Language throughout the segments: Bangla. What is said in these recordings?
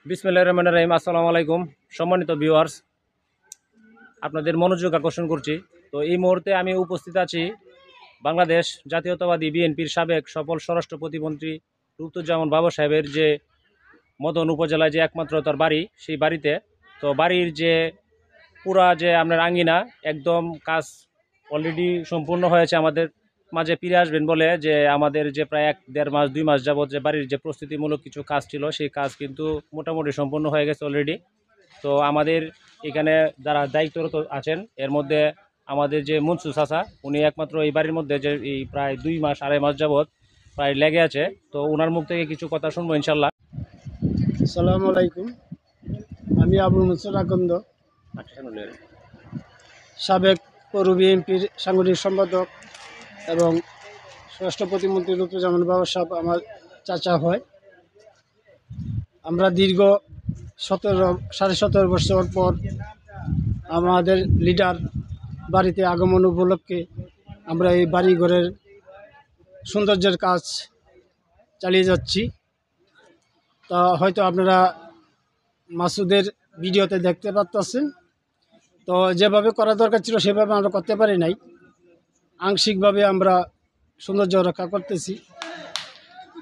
বিসমিল্লাহির রহমানির রহিম। আসসালামু আলাইকুম সম্মানিত ভিউয়ার্স, আপনাদের মনোযোগ আকর্ষণ করছি। তো এই মুহূর্তে আমি উপস্থিত আছি বাংলাদেশ জাতীয়তাবাদী বিএনপির সাবেক সফল স্বরাষ্ট্র প্রতিমন্ত্রী লুৎফুজ্জামান বাবর সাহেবের যে মদন উপজেলায় যে একমাত্র তার বাড়ি, সেই বাড়িতে। তো বাড়ির যে পুরা যে আপনার আঙ্গিনা একদম কাজ অলরেডি সম্পূর্ণ হয়েছে। আমাদের মাঝে ফিরে আসবেন বলে যে আমাদের যে প্রায় 1-1.5 মাস 2 মাস যাবত যে বাড়ির যে প্রস্তুতিমূলক কিছু কাজ ছিল, সেই কাজ কিন্তু মোটামুটি সম্পূর্ণ হয়ে গেছে অলরেডি। তো আমাদের এখানে যারা দায়িত্বরত আছেন, এর মধ্যে আমাদের যে মুনসু চাচা, উনি একমাত্র এই বাড়ির মধ্যে যে এই প্রায় 2 মাস 2.5 মাস যাবত প্রায় লেগে আছে। তো ওনার মুখ থেকে কিছু কথা শুনবো ইনশাল্লাহ। আসসালামু আলাইকুম। আমি আবুল মুনসুর আকন্দ, সাবেক পৌর বিএনপির সাংগঠনিক সম্পাদক এবং স্বরাষ্ট্র প্রতিমন্ত্রী লুৎফুজ্জামান বাবর সাহেব আমার চাচা হয়। আমরা দীর্ঘ 17.5 বছর পর আমাদের লিডার বাড়িতে আগমন উপলক্ষে আমরা এই বাড়িঘরের সৌন্দর্যের কাজ চালিয়ে যাচ্ছি। তা হয়তো আপনারা মাসুদের ভিডিওতে দেখতে পাচ্ছেন। তো যেভাবে করা দরকার ছিল সেভাবে আমরা করতে পারি নাই, আংশিকভাবে আমরা সৌন্দর্য রক্ষা করতেছি।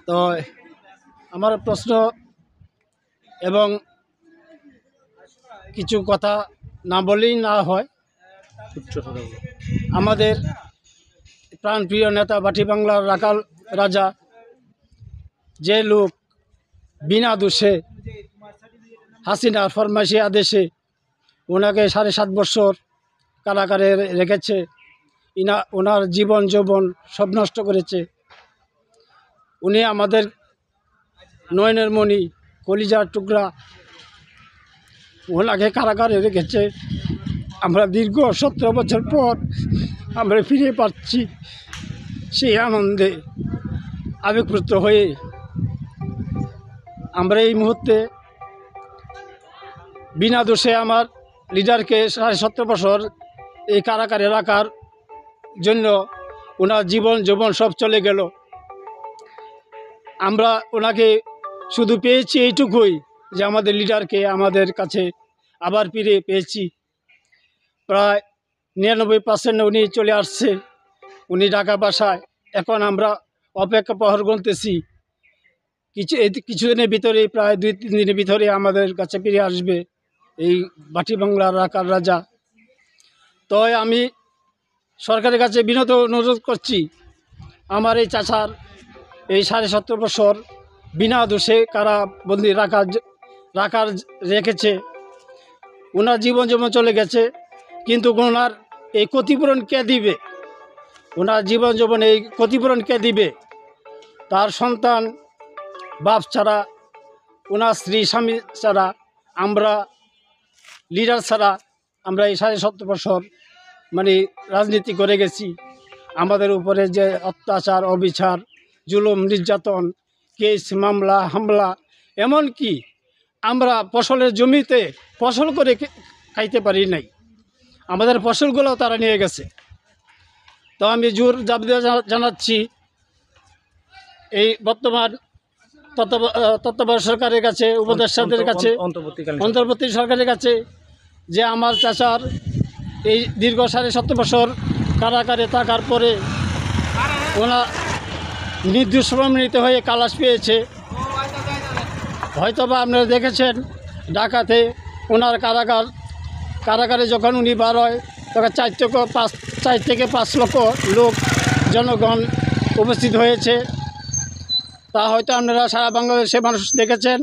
তো আমার প্রশ্ন এবং কিছু কথা না বলেই না হয়, আমাদের প্রাণপ্রিয় নেতা বাটি বাংলার রাখাল রাজা, যে লোক বিনা দোষে হাসিনার ফরমাইশি আদেশে ওনাকে 7.5 বছর কারাগারে রেখেছে, ওনার জীবন যৌবন সব নষ্ট করেছে। উনি আমাদের নয়নের মণি, কলিজার টুকরা, ওনাকে কারাগারে রেখেছে। আমরা দীর্ঘ 17 বছর পর আমরা ফিরে পাচ্ছি। সেই আনন্দে আবেগপ্রুত হয়ে আমরা এই মুহূর্তে বিনা দোষে আমার লিডারকে 17.5 বছর এই কারাগারে রাখার জন্য ওনার জীবন যৌবন সব চলে গেল। আমরা ওনাকে শুধু পেয়েছি এইটুকুই যে আমাদের লিডারকে আমাদের কাছে আবার ফিরে পেয়েছি। প্রায় 99% উনি চলে আসছে, উনি ঢাকা বাসায়। এখন আমরা অপেক্ষা প্রহর গুনতেছি, কিছুদিনের ভিতরেই, প্রায় 2-3 দিনের ভিতরে আমাদের কাছে ফিরে আসবে এই বাটি বাংলার রাখাল রাজা। তো আমি সরকারের কাছে বিনত অনুরোধ করছি, আমার এই চাচার এই 17.5 বছর বিনা দোষে কারাবন্দি রাখার রেখেছে। ওনার জীবন যেমন চলে গেছে, কিন্তু ওনার এই ক্ষতিপূরণ কে দিবে? ওনার জীবন যৌবন এই ক্ষতিপূরণ কে দিবে? তার সন্তান বাপ ছাড়া, ওনার স্ত্রী স্বামী ছাড়া, আমরা লিডার ছাড়া আমরা এই 17.5 বছর মানে রাজনীতি করে গেছি। আমাদের উপরে যে অত্যাচার, অবিচার, জুলুম, নির্যাতন, কেস, মামলা, হামলা, এমনকি আমরা ফসলের জমিতে ফসল করে খাইতে পারি নাই, আমাদের ফসলগুলোও তারা নিয়ে গেছে। তো আমি জোর দাবি জানাচ্ছি এই বর্তমান তত্ত্বাবধায়ক সরকারের কাছে, উপদেষ্টাদের কাছে, অন্তর্বর্তী সরকারের কাছে, যে আমার চাচার এই দীর্ঘ 17.5 বছর কারাগারে থাকার পরে ওনার নির্দোষ প্রমাণিত হয়ে খালাস পেয়েছে। হয়তোবা আপনারা দেখেছেন ঢাকাতে ওনার কারাগারে যখন উনি বার হয়, তখন 4 থেকে 5 লক্ষ লোক, জনগণ উপস্থিত হয়েছে। তা হয়তো আপনারা সারা বাংলাদেশে মানুষ দেখেছেন।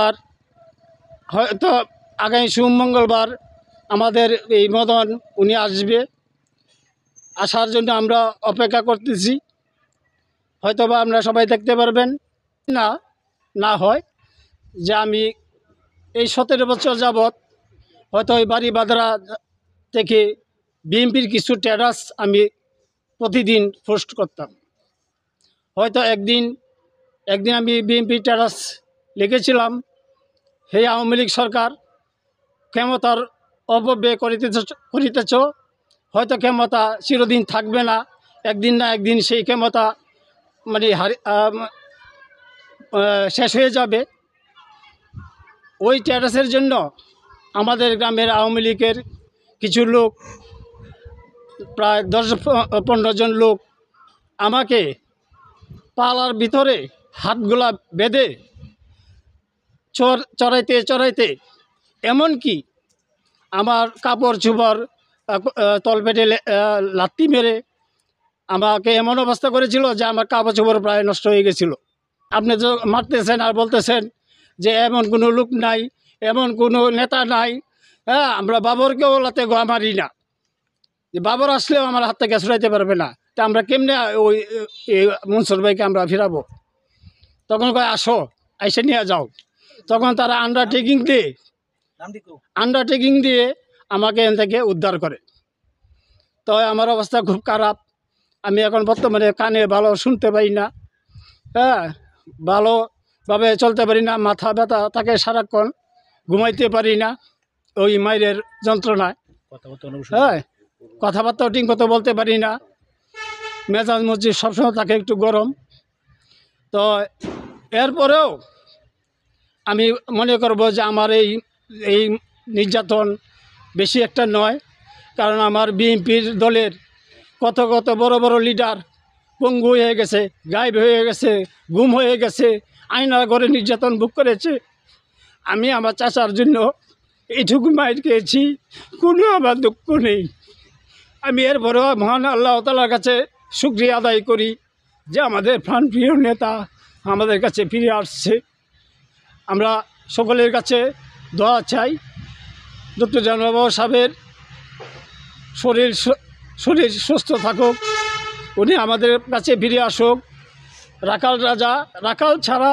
আর হয়তো আগামী মঙ্গলবার আমাদের এই মদন উনি আসবে, আসার জন্য আমরা অপেক্ষা করতেছি। হয়তোবা আপনারা সবাই দেখতে পারবেন। না হয় যে আমি এই 17 বছর যাবৎ হয়তো ওই বাড়ি বাদরা থেকে বিএনপির কিছু স্ট্যাটাস আমি প্রতিদিন পোস্ট করতাম। হয়তো একদিন আমি বিএনপি স্ট্যাটাস লিখেছিলাম, হে আওয়ামী লীগ সরকার, ক্ষমতার অপব্যয় করিতেছ। হয়তো ক্ষমতা চিরদিন থাকবে না, একদিন না একদিন সেই ক্ষমতা মানে শেষ হয়ে যাবে। ওই ট্যাক্সের জন্য আমাদের গ্রামের আওয়ামী লীগের কিছু লোক, প্রায় 10-15 জন লোক আমাকে পালার ভিতরে হাতগুলা বেঁধে চড়াইতে চড়াইতে এমনকি আমার কাপড় চোপড় তলপেটে লাত্তি মেরে আমাকে এমন অবস্থা করেছিল যে আমার কাপড় চোপড় প্রায় নষ্ট হয়ে গেছিল। আপনি তো মারতেছেন আর বলতেছেন যে এমন কোনো লোক নাই, এমন কোনো নেতা নাই। হ্যাঁ, আমরা বাবরকেও লাতে গোয়া মারি না, যে বাবর আসলেও আমার হাত থেকে ছুটাইতে পারবে না। তা আমরা কেমনে ওই মনসুর ভাইকে আমরা ফিরাবো? তখন কয় আসো, এসে নিয়ে যাও। তখন তারা আন্ডারটেকিং দিয়ে আমাকে এখান থেকে উদ্ধার করে। তো আমার অবস্থা খুব খারাপ। আমি এখন বর্তমানে কানে ভালো শুনতে পারি না, হ্যাঁ, ভালোভাবে চলতে পারি না, মাথা ব্যথা থাকে সারাক্ষণ, ঘুমাইতে পারি না ওই মায়ের যন্ত্রণায়। হ্যাঁ, কথাবার্তাও ঠিক মতো বলতে পারি না, মেজাজ মসজিদ সবসময় থাকে একটু গরম। তো এরপরেও আমি মনে করব যে আমার এই নির্যাতন বেশি একটা নয়, কারণ আমার বিএনপির দলের কত বড় বড় লিডার পঙ্গু হয়ে গেছে, গায়েব হয়ে গেছে, গুম হয়ে গেছে, আয়নার ঘরে নির্যাতন ভোগ করেছে। আমি আমার চাচার জন্য এইটুকু মাইর খেয়েছি, কোনো আমার দুঃখ নেই। আমি এরপরেও মহান আল্লাহ তাআলার কাছে শুকরিয়া আদায় করি যে আমাদের প্রাণপ্রিয় নেতা আমাদের কাছে ফিরে আসছে। আমরা সকলের কাছে দোয়া চাই, ডক্টর জামাল বাবা সাহেবের শরীর সুস্থ থাকুক, উনি আমাদের কাছে ফিরে আসুক। রাখাল রাজা, রাখাল ছাড়া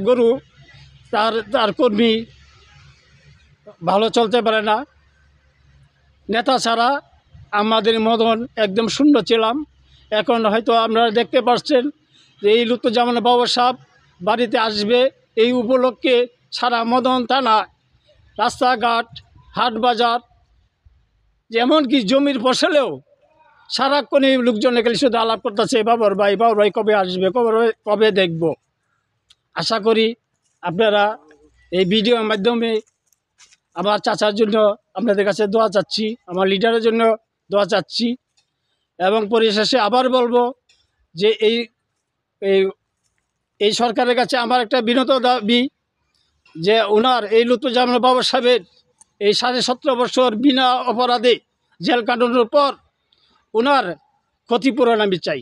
গরু তার কর্মী ভালো চলতে পারে না। নেতা ছাড়া আমাদের মদন একদম শূন্য ছিলাম। এখন হয়তো আপনারা দেখতে পাচ্ছেন যে এই লুৎফুজ্জামান বাবা সাহেব বাড়িতে আসবে, এই উপলক্ষে সারা মদন থানা, রাস্তাঘাট, হাট বাজার, যেমনকি জমির ফসলেও সারাক্ষণ এই লোকজন এখানে শুধু আলাপ করতেছে, বাবর ভাই কবে আসবে, কবে দেখব। আশা করি আপনারা এই ভিডিওর মাধ্যমে আমার চাচার জন্য আপনাদের কাছে দোয়া চাচ্ছি, আমার লিডারের জন্য দোয়া চাচ্ছি। এবং পরিশেষে আবার বলবো যে এই সরকারের কাছে আমার একটা বিনত দাবি যে ওনার এই লুৎফুজ্জামান বাবা সাহেবের এই 17.5 বছর বিনা অপরাধে জেল কাটানোর পর ওনার ক্ষতিপূরণ আমি চাই।